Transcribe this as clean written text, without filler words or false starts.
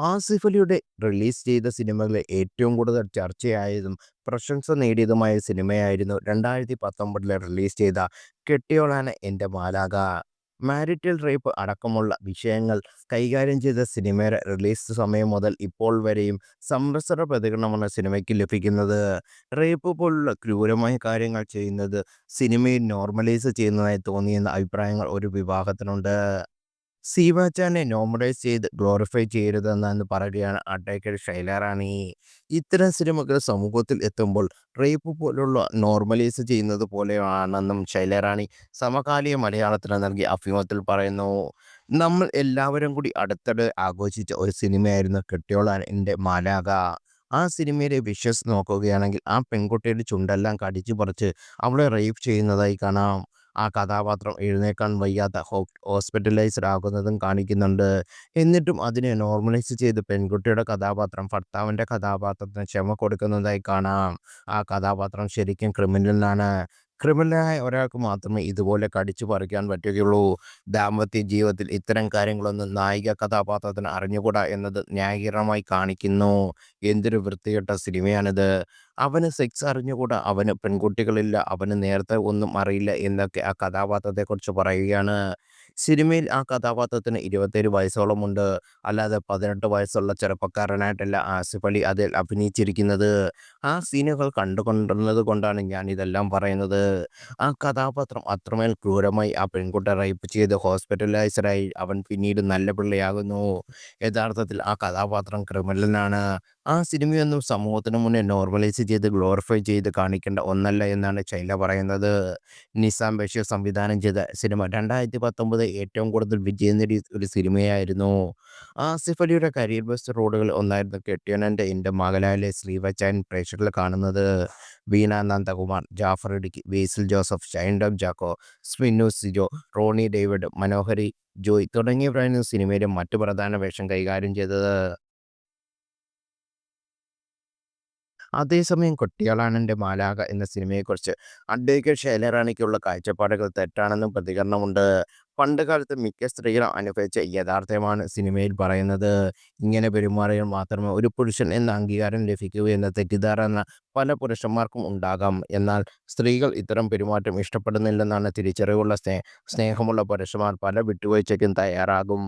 ആസിഫ് അലിയുടെ റിലീസ് ചെയ്ത സിനിമകളിൽ ഏറ്റവും കൂടുതൽ ചർച്ചയായതും പ്രശംസ നേടിയതുമായ സിനിമയായിരുന്നു 2019 റിലീസ് ചെയ്ത കെട്ടിയോളാണ് എൻ്റെ മാലാഖ. മാരിറ്റൽ റേപ്പ് അടക്കമുള്ള വിഷയങ്ങൾ കൈകാര്യം ചെയ്ത സിനിമയുടെ റിലീസ് സമയം മുതൽ ഇപ്പോൾ വരെയും സംവത്സര പ്രതികരണമാണ് സിനിമയ്ക്ക് ലഭിക്കുന്നത്. റേപ്പ് പോലുള്ള ക്രൂരമായ കാര്യങ്ങൾ ചെയ്യുന്നത് സിനിമയിൽ നോർമലൈസ് ചെയ്യുന്നതായി തോന്നിയെന്ന അഭിപ്രായങ്ങൾ ഒരു വിഭാഗത്തിനുണ്ട്. സീബാച്ചാനെ നോർമലൈസ് ചെയ്ത് ഗ്ലോറിഫൈ ചെയ്യരുതെന്ന് പറയുകയാണ് അഡ്വക്കേറ്റ് ഷൈല റാണി. ഇത്തരം സിനിമകൾ സമൂഹത്തിൽ എത്തുമ്പോൾ റേപ്പ് പോലുള്ള നോർമലൈസ് ചെയ്യുന്നത് പോലെയാണെന്നും ഷൈല റാണി സമകാലിക മലയാളത്തിന് നൽകിയ അഭിമുഖത്തിൽ പറയുന്നു. നമ്മൾ എല്ലാവരും കൂടി അടുത്തിടെ ആഘോഷിച്ച ഒരു സിനിമയായിരുന്നു കെട്ടിയോളാൻ എൻ്റെ മാലാഖ. ആ സിനിമയിലെ വിഷ്വൽസ് നോക്കുകയാണെങ്കിൽ ആ പെൺകുട്ടിയുടെ ചുണ്ടെല്ലാം കടിച്ചു പറിച്ച് അവളെ റേപ്പ് ചെയ്യുന്നതായി കാണാം. ആ കഥാപാത്രം എഴുന്നേൽക്കാൻ വയ്യാത്ത ഹോസ്പിറ്റലൈസ്ഡ് ആകുന്നതും കാണിക്കുന്നുണ്ട്. എന്നിട്ടും അതിനെ നോർമലൈസ് ചെയ്ത് പെൺകുട്ടിയുടെ കഥാപാത്രം ഭർത്താവിൻ്റെ കഥാപാത്രത്തിന് ക്ഷമ കൊടുക്കുന്നതായി കാണാം. ആ കഥാപാത്രം ശരിക്കും ക്രിമിനലാണ്. ക്രിമിനലായ ഒരാൾക്ക് മാത്രമേ ഇതുപോലെ കടിച്ചു പറിക്കാൻ പറ്റുകയുള്ളൂ. ദാമ്പത്യ ജീവിതത്തിൽ ഇത്തരം കാര്യങ്ങളൊന്നും നായിക കഥാപാത്രത്തിന് അറിഞ്ഞുകൂടാ എന്നത് ന്യായീകരണമായി കാണിക്കുന്നു. എന്തൊരു വൃത്തികെട്ട സിനിമയാണിത്. അവന് സെക്സ് അറിഞ്ഞുകൂടാ, അവന് പെൺകുട്ടികളില്ല, അവന് നേരത്തെ ഒന്നും അറിയില്ല എന്നൊക്കെ ആ കഥാപാത്രത്തെക്കുറിച്ച് പറയുകയാണ്. സിനിമയിൽ ആ കഥാപാത്രത്തിന് 27 വയസ്സോളമുണ്ട്. അല്ലാതെ 18 വയസ്സുള്ള ചെറുപ്പക്കാരനായിട്ടല്ല ആസിഫ് അലി അതിൽ അഭിനയിച്ചിരിക്കുന്നത്. ആ സീനുകൾ കണ്ടുകൊണ്ടിരുന്നത് കൊണ്ടാണ് ഞാൻ ഇതെല്ലാം പറയുന്നത്. ആ കഥാപാത്രം അത്രമേൽ ക്രൂരമായി ആ പെൺകുട്ടിയെ റേപ്പ് ചെയ്ത് ഹോസ്പിറ്റലൈസ്ഡായി അവൻ പിന്നീട് നല്ല പിള്ളയാകുന്നു. യഥാർത്ഥത്തിൽ ആ കഥാപാത്രം ക്രിമിനലാണ്. ആ സിനിമയൊന്നും സമൂഹത്തിന് മുന്നേ നോർമലൈസ് ചെയ്ത് ഗ്ലോറിഫൈ ചെയ്ത് കാണിക്കേണ്ട ഒന്നല്ല എന്നാണ് ചൈല പറയുന്നത്. നിസാം ബഷീർ സംവിധാനം ചെയ്ത സിനിമ 2019 ഏറ്റവും കൂടുതൽ വിജയം നേടിയ ഒരു സിനിമയായിരുന്നു. ആസിഫ് അലിയുടെ കരിയർ ബെസ്റ്റ് റോളുകളിൽ ഒന്നായിരുന്നു കെട്ടിയോൻ എൻ്റെ മകനായിലെ ശ്രീവച്ചാൻ പ്രേക്ഷകരിൽ കാണുന്നത്. വീണ നന്ദകുമാർ, ജാഫർ ഇടുക്കി, ബേസിൽ ജോസഫ്, ഷൈൻ ടോം ചാക്കോ, സ്മിന്നു സിജോ, റോണി ഡേവിഡ്, മനോഹരി ജോയ് തുടങ്ങിയവരായിരുന്നു സിനിമയിലെ മറ്റു പ്രധാന വേഷം കൈകാര്യം ചെയ്തത്. അതേസമയം കുട്ടികളാണെൻ്റെ മാലാഖ എന്ന സിനിമയെക്കുറിച്ച് അഡ്വക്കേറ്റ് ഷൈല റാണിക്കുള്ള കാഴ്ചപ്പാടുകൾ തെറ്റാണെന്നും പ്രതികരണമുണ്ട്. പണ്ട് കാലത്ത് മിക്ക സ്ത്രീകളും അനുഭവിച്ച യാഥാർത്ഥ്യമാണ് സിനിമയിൽ പറയുന്നത്. ഇങ്ങനെ പെരുമാറിയാൽ മാത്രമേ ഒരു പുരുഷൻ എന്ന അംഗീകാരം ലഭിക്കൂ എന്ന തെറ്റിദ്ധാരണ പല പുരുഷന്മാർക്കും ഉണ്ടാകാം. എന്നാൽ സ്ത്രീകൾ ഇത്തരം പെരുമാറ്റം ഇഷ്ടപ്പെടുന്നില്ലെന്നാണ് തിരിച്ചറിവുള്ള സ്നേഹമുള്ള പുരുഷന്മാർ പല വിട്ടുവീഴ്ചയ്ക്കും തയ്യാറാകും.